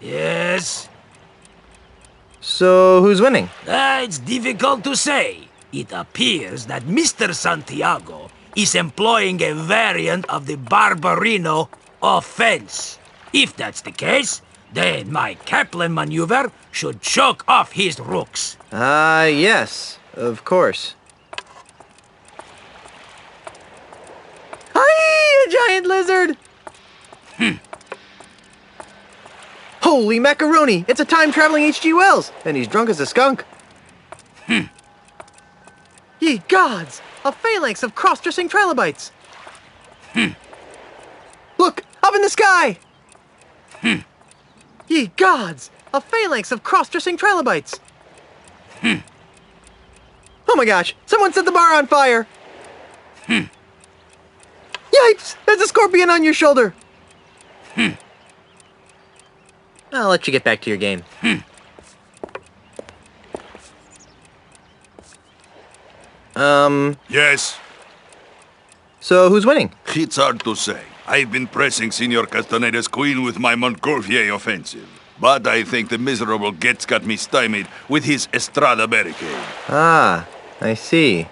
Yes? So who's winning? It's difficult to say. It appears that Mr. Santiago is employing a variant of the Barbarino offense. If that's the case, then my Kaplan maneuver should choke off his rooks. Yes, of course. Hi, a giant lizard! Holy macaroni! It's a time-traveling H.G. Wells, and he's drunk as a skunk. Ye gods! A phalanx of cross-dressing trilobites! Look! Up in the sky! Ye gods! A phalanx of cross-dressing trilobites! Oh my gosh! Someone set the bar on fire! Yipes! There's a scorpion on your shoulder! I'll let you get back to your game. Yes? So who's winning? It's hard to say. I've been pressing Senor Castaneda's queen with my Montgolfier offensive. But I think the miserable Getz got me stymied with his Estrada barricade. Ah, I see.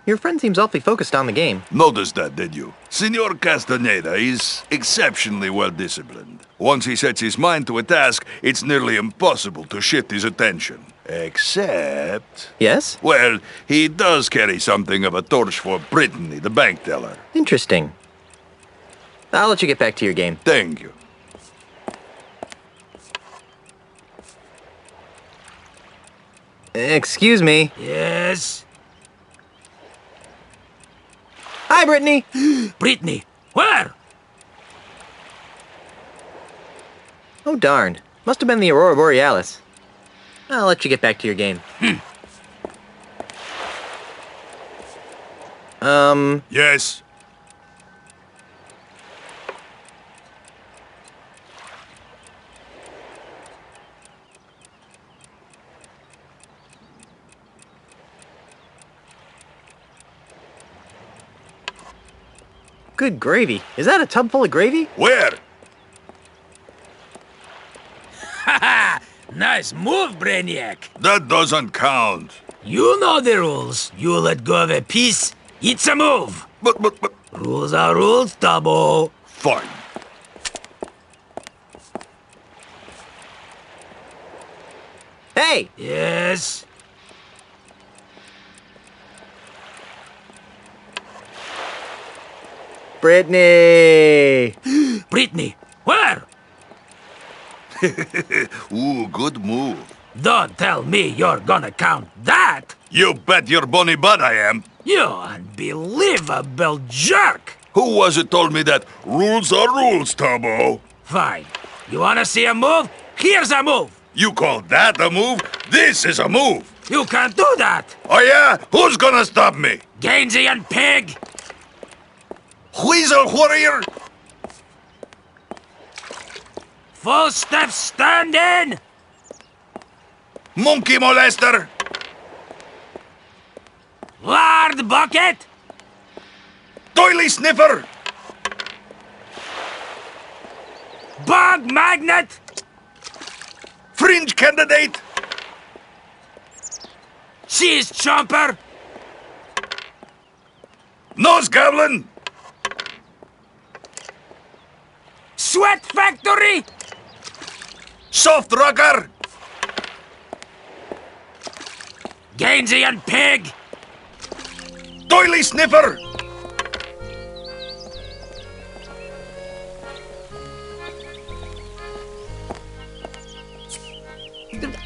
Your friend seems awfully focused on the game. Noticed that, did you? Senor Castaneda is exceptionally well disciplined. Once he sets his mind to a task, it's nearly impossible to shift his attention. Except... Yes? Well, he does carry something of a torch for Brittany, the bank teller. Interesting. I'll let you get back to your game. Thank you. Excuse me. Yes? Hi, Brittany! Brittany, where? Oh, darn. Must have been the Aurora Borealis. I'll let you get back to your game. Yes? Good gravy. Is that a tub full of gravy? Where? Haha! Nice move, Brainiac. That doesn't count. You know the rules. You let go of a piece, it's a move. But... Rules are rules, Tabo. Fine. Hey! Yes? Brittany! Brittany, where? Ooh, good move. Don't tell me you're gonna count that. You bet your bonny butt I am. You unbelievable jerk. Who was it told me that rules are rules, Tabo? Fine. You wanna see a move? Here's a move. You call that a move? This is a move. You can't do that. Oh yeah? Who's gonna stop me? Gainsian pig. Weasel warrior? Full step standing. Monkey molester? Lard bucket. Doily sniffer? Bug magnet. Fringe candidate? Cheese chomper. Nose goblin? Sweat factory. Soft rocker? Gainsian pig. Doily sniffer?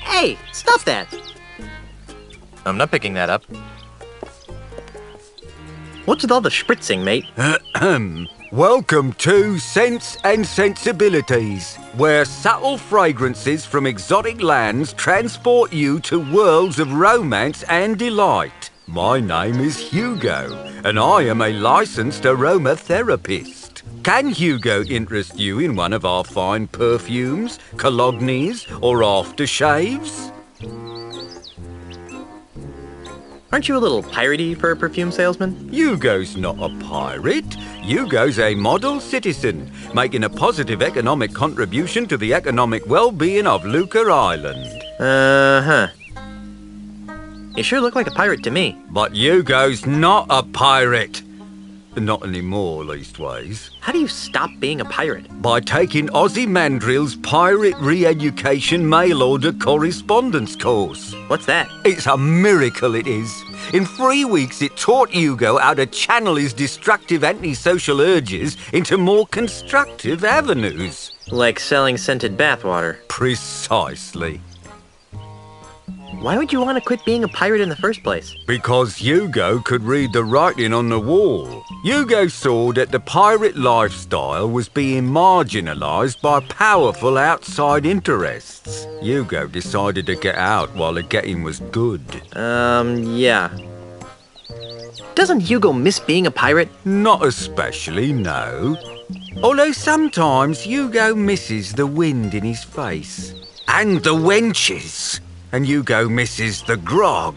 Hey, stop that! I'm not picking that up. What's with all the spritzing, mate? Welcome to Sense and Sensibilities, where subtle fragrances from exotic lands transport you to worlds of romance and delight. My name is Hugo, and I am a licensed aromatherapist. Can Hugo interest you in one of our fine perfumes, colognes, or aftershaves? Aren't you a little piratey for a perfume salesman? Hugo's not a pirate. Hugo's a model citizen, making a positive economic contribution to the economic well-being of Luca Island. Uh-huh. You sure look like a pirate to me. But Hugo's not a pirate. Not anymore, leastways. How do you stop being a pirate? By taking Ozzy Mandrill's Pirate Re-Education Mail-Order Correspondence course. What's that? It's a miracle, it is. In 3 weeks, it taught Hugo how to channel his destructive antisocial urges into more constructive avenues. Like selling scented bathwater. Precisely. Why would you want to quit being a pirate in the first place? Because Hugo could read the writing on the wall. Hugo saw that the pirate lifestyle was being marginalised by powerful outside interests. Hugo decided to get out while the getting was good. Yeah. Doesn't Hugo miss being a pirate? Not especially, no. Although sometimes Hugo misses the wind in his face. And the wenches. And Hugo misses the grog.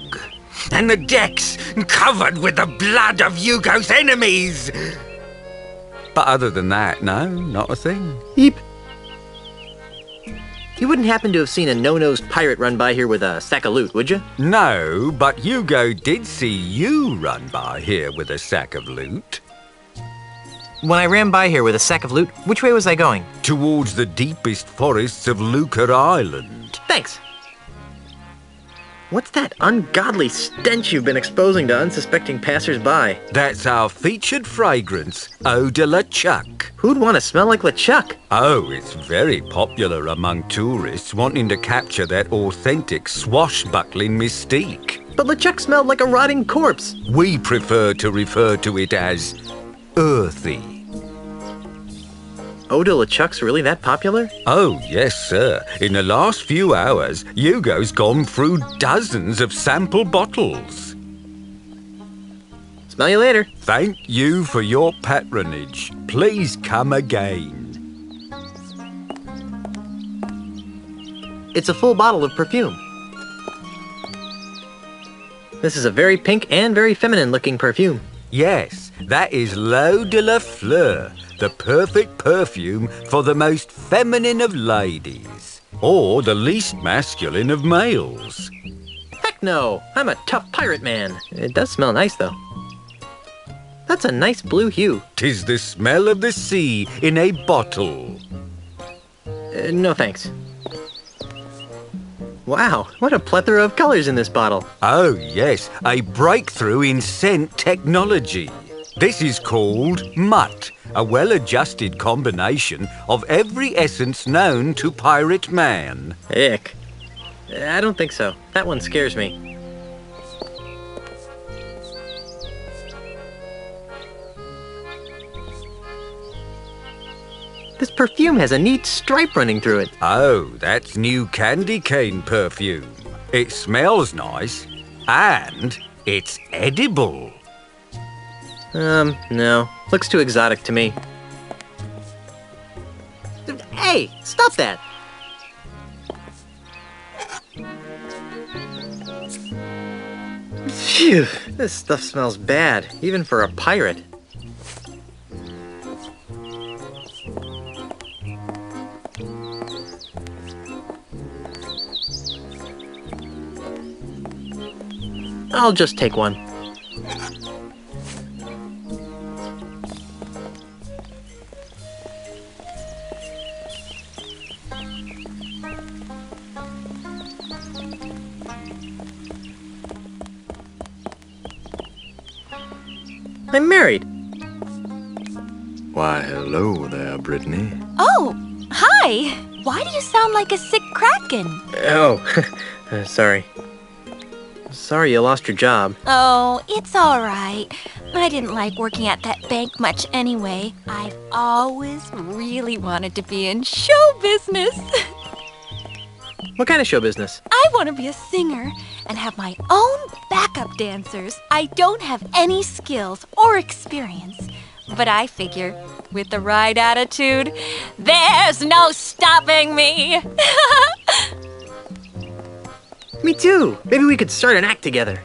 And the decks covered with the blood of Hugo's enemies. But other than that, no, not a thing. Eep. You wouldn't happen to have seen a no-nosed pirate run by here with a sack of loot, would you? No, but Hugo did see you run by here with a sack of loot. When I ran by here with a sack of loot, which way was I going? Towards the deepest forests of Luca Island. Thanks. What's that ungodly stench you've been exposing to unsuspecting passers-by? That's our featured fragrance, Eau de la Chuck. Who'd want to smell like LeChuck? Oh, it's very popular among tourists wanting to capture that authentic swashbuckling mystique. But LeChuck smelled like a rotting corpse. We prefer to refer to it as earthy. Eau de LeChuck's really that popular? Oh, yes, sir. In the last few hours, Hugo's gone through dozens of sample bottles. Smell you later. Thank you for your patronage. Please come again. It's a full bottle of perfume. This is a very pink and very feminine-looking perfume. Yes, that is L'Eau de la Fleur, the perfect perfume for the most feminine of ladies, or the least masculine of males. Heck no! I'm a tough pirate man. It does smell nice, though. That's a nice blue hue. 'Tis the smell of the sea in a bottle. No thanks. Wow, what a plethora of colors in this bottle. Oh yes, a breakthrough in scent technology. This is called Mutt, a well-adjusted combination of every essence known to Pirate Man. Ick. I don't think so. That one scares me. This perfume has a neat stripe running through it. Oh, that's new candy cane perfume. It smells nice, and it's edible. No. Looks too exotic to me. Hey, stop that! Phew, this stuff smells bad, even for a pirate. I'll just take one. I'm married. Why, hello there, Brittany. Oh, hi! Why do you sound like a sick kraken? Oh, sorry. Sorry you lost your job. Oh, it's all right. I didn't like working at that bank much anyway. I've always really wanted to be in show business. What kind of show business? I want to be a singer and have my own backup dancers. I don't have any skills or experience, but I figure with the right attitude, there's no stopping me. Me too. Maybe we could start an act together.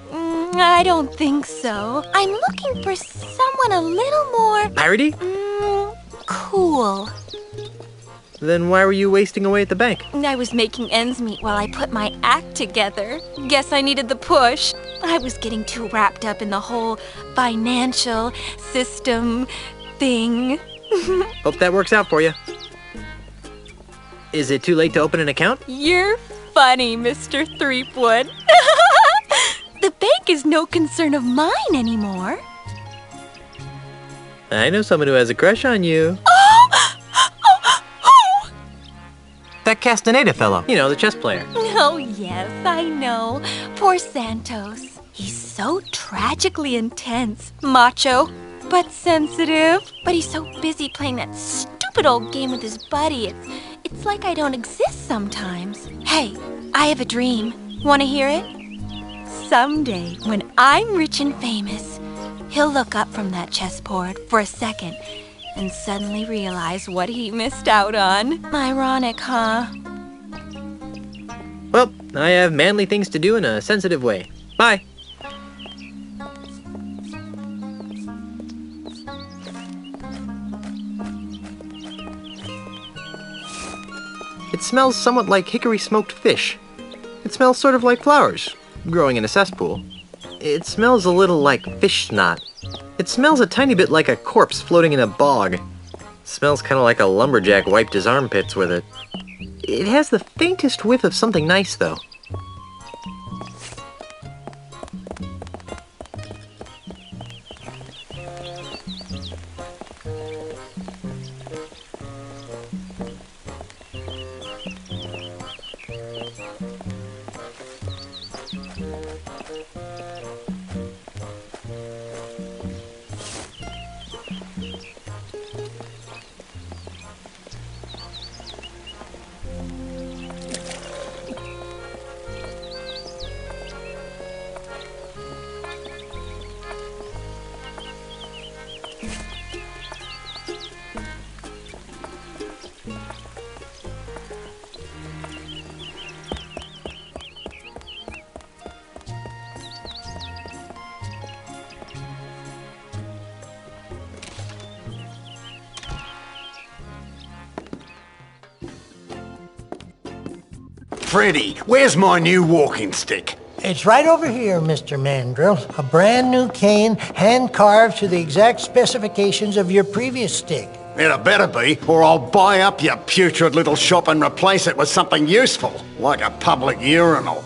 I don't think so. I'm looking for someone a little more, Piratey? cool. Then why were you wasting away at the bank? I was making ends meet while I put my act together. Guess I needed the push. I was getting too wrapped up in the whole financial system thing. Hope that works out for you. Is it too late to open an account? You're funny, Mr. Threepwood. The bank is no concern of mine anymore. I know someone who has a crush on you. That Castaneda fellow. You know, the chess player. Oh, yes, I know. Poor Santos. He's so tragically intense. Macho, but sensitive. But he's so busy playing that stupid old game with his buddy. It's like I don't exist sometimes. Hey, I have a dream. Want to hear it? Someday, when I'm rich and famous, he'll look up from that chessboard for a second and suddenly realize what he missed out on. Ironic, huh? Well, I have manly things to do in a sensitive way. Bye. It smells somewhat like hickory smoked fish. It smells sort of like flowers growing in a cesspool. It smells a little like fish snot. It smells a tiny bit like a corpse floating in a bog. It smells kind of like a lumberjack wiped his armpits with it. It has the faintest whiff of something nice, though. Freddy, where's my new walking stick? It's right over here, Mr. Mandrill. A brand new cane, hand-carved to the exact specifications of your previous stick. It better be, or I'll buy up your putrid little shop and replace it with something useful, like a public urinal.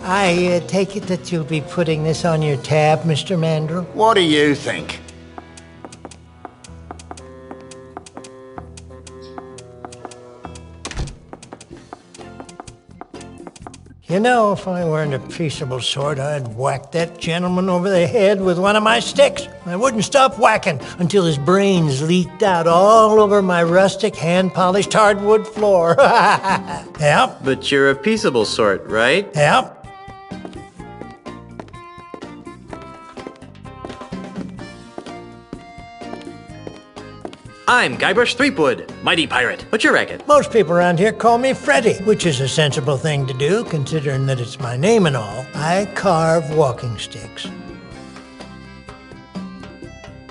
I take it that you'll be putting this on your tab, Mr. Mandrill? What do you think? You know, if I weren't a peaceable sort, I'd whack that gentleman over the head with one of my sticks. I wouldn't stop whacking until his brains leaked out all over my rustic, hand-polished hardwood floor. Yep, But you're a peaceable sort, right? yep. I'm Guybrush Threepwood, mighty pirate. What's your racket? Most people around here call me Freddy, which is a sensible thing to do, considering that it's my name and all. I carve walking sticks.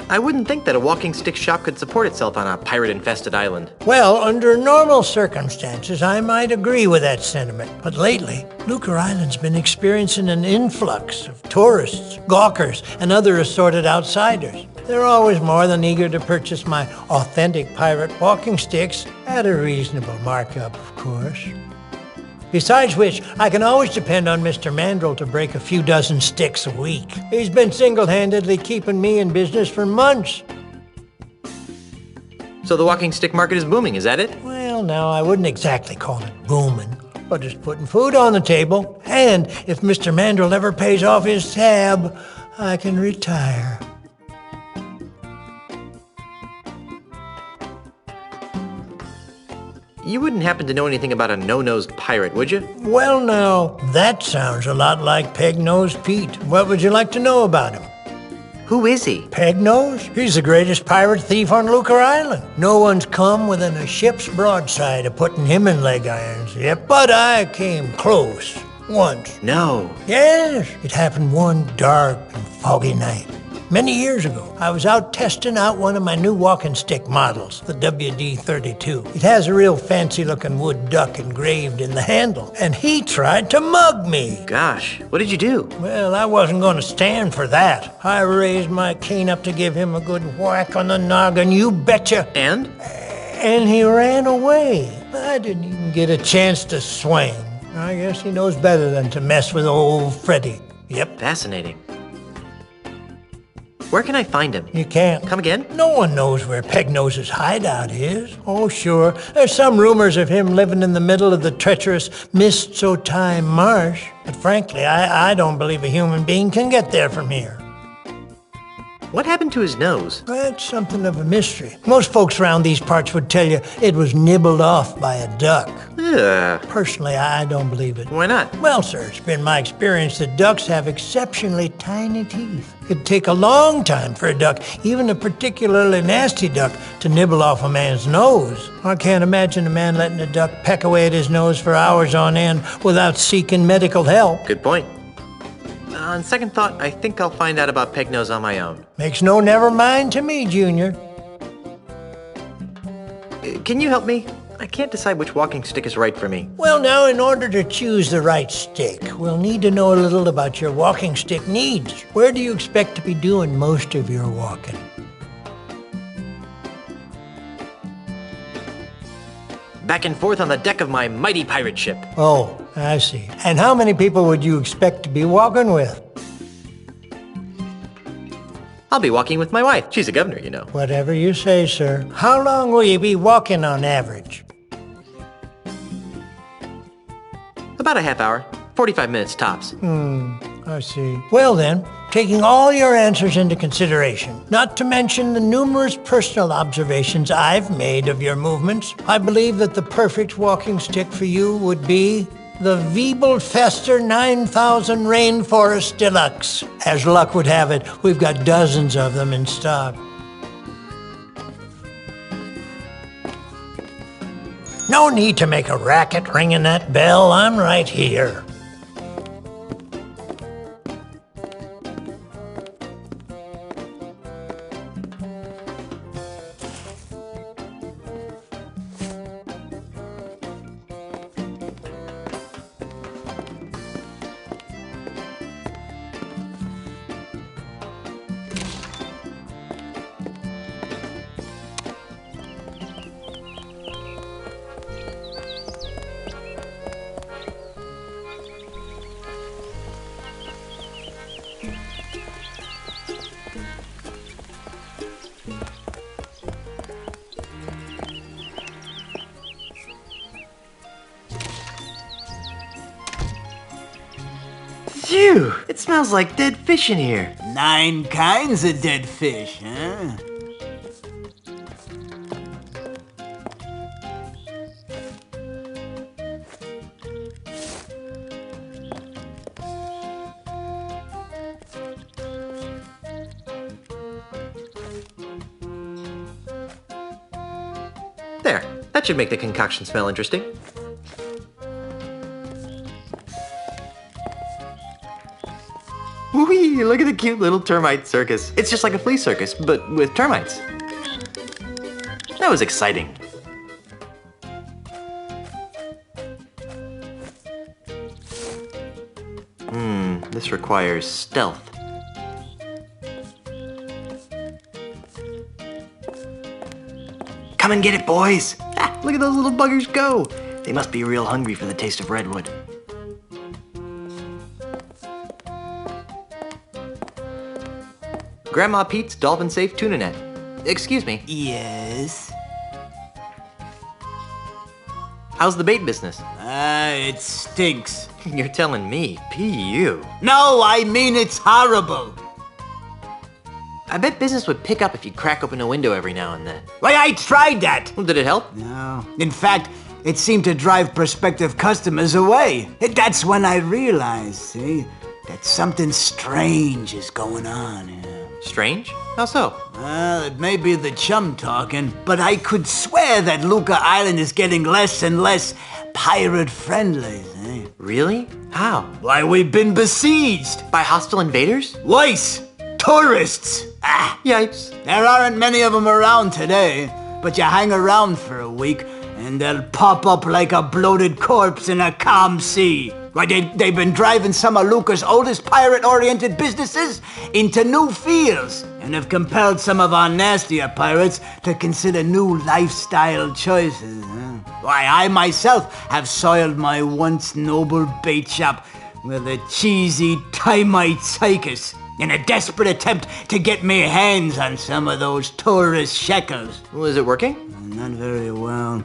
I wouldn't think that a walking stick shop could support itself on a pirate-infested island. Well, under normal circumstances, I might agree with that sentiment. But lately, Lucre Island's been experiencing an influx of tourists, gawkers, and other assorted outsiders. They're always more than eager to purchase my authentic pirate walking sticks at a reasonable markup, of course. Besides which, I can always depend on Mr. Mandrill to break a few dozen sticks a week. He's been single-handedly keeping me in business for months. So the walking stick market is booming, is that it? Well, now, I wouldn't exactly call it booming, but it's putting food on the table. And if Mr. Mandrill ever pays off his tab, I can retire. You wouldn't happen to know anything about a no-nosed pirate, would you? Well, now, that sounds a lot like Peg-Nosed Pete. What would you like to know about him? Who is he? Peg-Nose? He's the greatest pirate thief on Lucre Island. No one's come within a ship's broadside of putting him in leg irons yet, but I came close. Once. No. Yes, it happened one dark and foggy night. Many years ago, I was out testing out one of my new walking stick models, the WD-32. It has a real fancy-looking wood duck engraved in the handle, and he tried to mug me. Gosh, what did you do? Well, I wasn't going to stand for that. I raised my cane up to give him a good whack on the noggin, you betcha. And? And he ran away. I didn't even get a chance to swing. I guess he knows better than to mess with old Freddy. Yep. Fascinating. Where can I find him? You can't. Come again? No one knows where Pegnose's hideout is. Oh, sure. There's some rumors of him living in the middle of the treacherous Mist-So-Time marsh. But frankly, I don't believe a human being can get there from here. What happened to his nose? That's something of a mystery. Most folks around these parts would tell you it was nibbled off by a duck. Ugh. Personally, I don't believe it. Why not? Well, sir, it's been my experience that ducks have exceptionally tiny teeth. It'd take a long time for a duck, even a particularly nasty duck, to nibble off a man's nose. I can't imagine a man letting a duck peck away at his nose for hours on end without seeking medical help. Good point. On second thought, I think I'll find out about Pegnose on my own. Makes no never mind to me, Junior. Can you help me? I can't decide which walking stick is right for me. Well, now, in order to choose the right stick, we'll need to know a little about your walking stick needs. Where do you expect to be doing most of your walking? Back and forth on the deck of my mighty pirate ship. Oh, I see. And how many people would you expect to be walking with? I'll be walking with my wife. She's a governor, you know. Whatever you say, sir. How long will you be walking on average? About a half hour. 45 minutes tops. I see. Well then, taking all your answers into consideration, not to mention the numerous personal observations I've made of your movements, I believe that the perfect walking stick for you would be the Wiebelfester 9000 Rainforest Deluxe. As luck would have it, we've got dozens of them in stock. No need to make a racket ringing that bell. I'm right here. Phew! It smells like dead fish in here. 9 kinds of dead fish, huh? There. That should make the concoction smell interesting. Whee! Look at the cute little termite circus. It's just like a flea circus, but with termites. That was exciting. This requires stealth. Come and get it, boys! Ah, look at those little buggers go! They must be real hungry for the taste of redwood. Grandma Pete's Dolphin Safe Tuna Net. Excuse me. Yes? How's the bait business? It stinks. You're telling me, P.U. No, I mean it's horrible. I bet business would pick up if you'd crack open a window every now and then. Why, I tried that. Well, did it help? No. In fact, it seemed to drive prospective customers away. That's when I realized, see, that something strange is going on here. Strange? How so? Well, it may be the chum talking, but I could swear that Luca Island is getting less and less pirate-friendly, see? Really? How? Why, we've been besieged. By hostile invaders? Weiss, tourists. Yipes. There aren't many of them around today, but you hang around for a week and they'll pop up like a bloated corpse in a calm sea. Why, they've been driving some of Lucca's oldest pirate-oriented businesses into new fields and have compelled some of our nastier pirates to consider new lifestyle choices. Why, I myself have soiled my once noble bait shop with a cheesy Timite cycus in a desperate attempt to get me hands on some of those tourist shekels. Was it working? Not very well.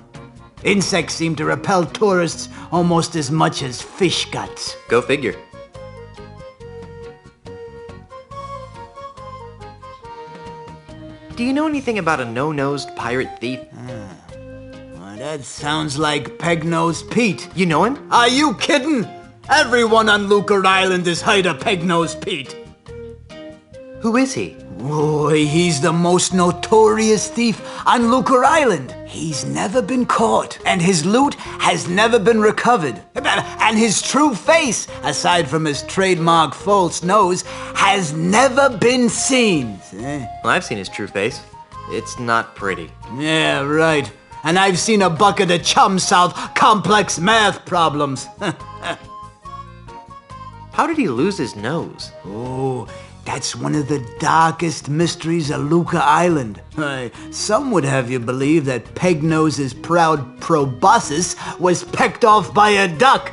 Insects seem to repel tourists almost as much as fish guts. Go figure. Do you know anything about a no-nosed pirate thief? Well, that sounds like Peg-Nosed Pete. You know him? Are you kidding? Everyone on Lucca Island is hired a Peg-Nosed Pete. Who is he? Oh, he's the most notorious thief on Lucca Island. He's never been caught, and his loot has never been recovered. And his true face, aside from his trademark false nose, has never been seen. Well, I've seen his true face. It's not pretty. Yeah, right. And I've seen a bucket of chum solve complex math problems. How did he lose his nose? Oh, that's one of the darkest mysteries of Lucca Island. Some would have you believe that Pegnose's proud proboscis was pecked off by a duck.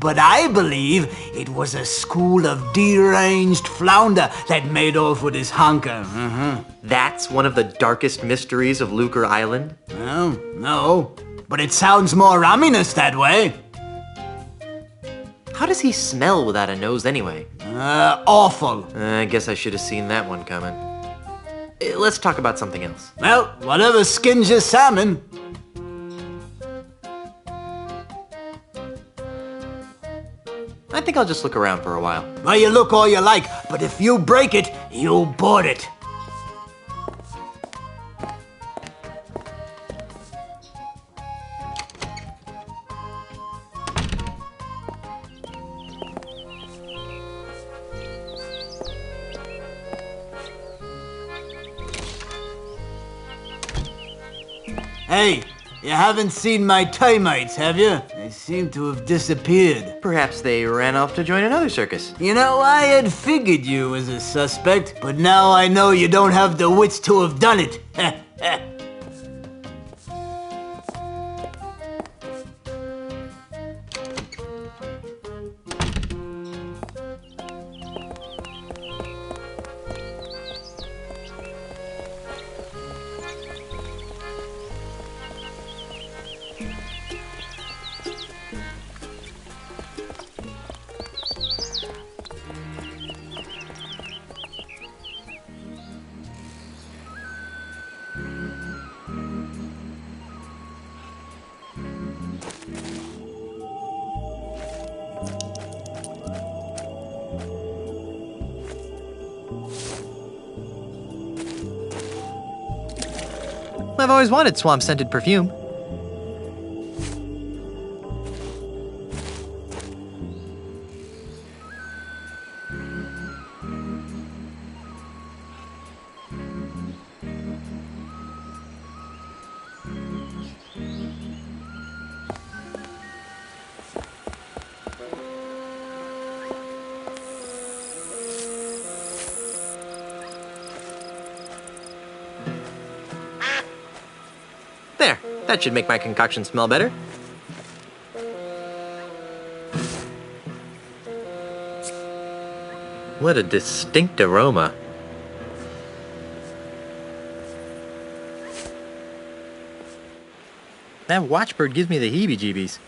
But I believe it was a school of deranged flounder that made off with his honker. That's one of the darkest mysteries of Lucca Island? Well, no, but it sounds more ominous that way. How does he smell without a nose anyway? Awful. I guess I should have seen that one coming. Let's talk about something else. Well, whatever skins your salmon. I think I'll just look around for a while. Well, you look all you like, but if you break it, you board it. Hey, you haven't seen my Timites, have you? They seem to have disappeared. Perhaps they ran off to join another circus. You know, I had figured you as a suspect, but now I know you don't have the wits to have done it. I've always wanted swamp-scented perfume. There, that should make my concoction smell better. What a distinct aroma. That watchbird gives me the heebie-jeebies.